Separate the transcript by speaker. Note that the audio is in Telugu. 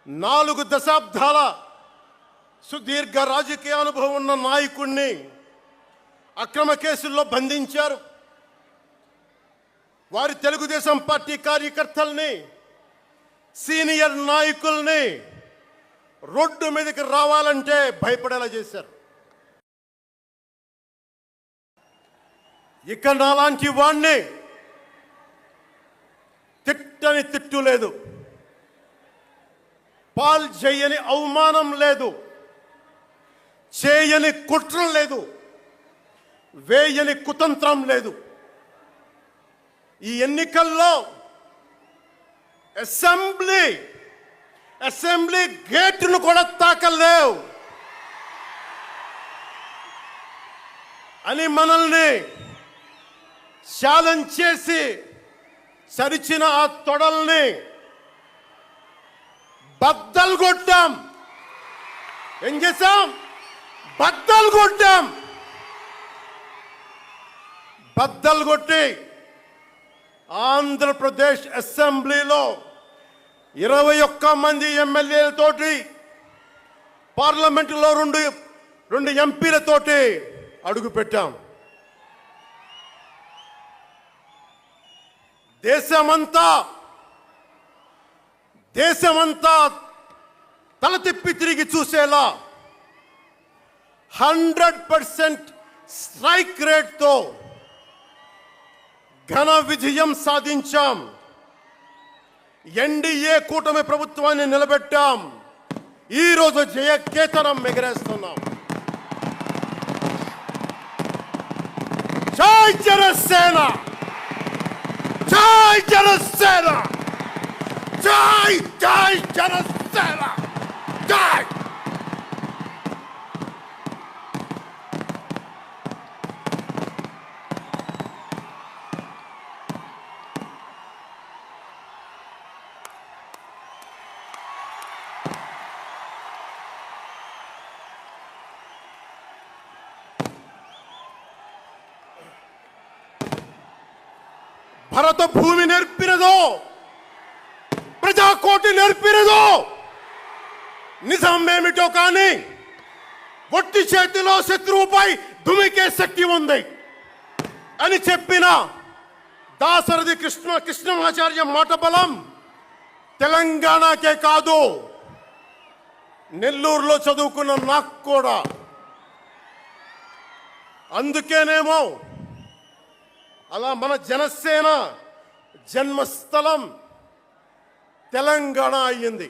Speaker 1: 4 దశాబ్దాల సుదీర్ఘ రాజకీయ అనుభవం ఉన్న నాయకుడిని అక్రమ కేసుల్లో బంధించారు. వారి తెలుగుదేశం పార్టీ కార్యకర్తల్ని, సీనియర్ నాయకుల్ని రోడ్డు మీదకి రావాలంటే భయపడేలా చేశారు. ఇక నాలాంటి వాణ్ణి తిట్టని తిట్టు లేదు, పాల్ చేయని అవమానం లేదు, చేయని కుట్ర లేదు, వేయని కుతంత్రం లేదు. ఈ ఎన్నికల్లో అసెంబ్లీ గేటును కూడా తాకలేవు అని మనల్ని ఛాలెంజ్ చేసి సరిచిన ఆ తొడల్ని బద్దలు కొట్టాం. ఏం చేశాం? బద్దలు కొట్టాం. బద్దలు కొట్టి ఆంధ్రప్రదేశ్ అసెంబ్లీలో 21 మంది ఎమ్మెల్యేలతోటి, పార్లమెంటులో రెండు ఎంపీలతోటి అడుగుపెట్టాం. దేశమంతా తల తిప్పి తిరిగి చూసేలా 100% స్ట్రైక్ రేట్తో ఘన విజయం సాధించాం. ఎన్డీఏ కూటమి ప్రభుత్వాన్ని నిలబెట్టాం. ఈరోజు జయకేతనం ఎగరేస్తున్నాం. జై జనసేన, జై జనసేన, జై జై జనసేన, జై. భరత భూమి నేర్పినదో, ప్రజాకోటి నేర్పినదో, నిజం ఏమిటో కానీ ఒట్టి చేతిలో శత్రువుపై దుమికే శక్తి ఉంది అని చెప్పిన దాశరథి కృష్ణమాచార్య మాట బలం తెలంగాణకే కాదు, నెల్లూరులో చదువుకున్న నాకు కూడా. అందుకేనేమో అలా మన జనసేన జన్మస్థలం తెలంగాణ అయ్యింది.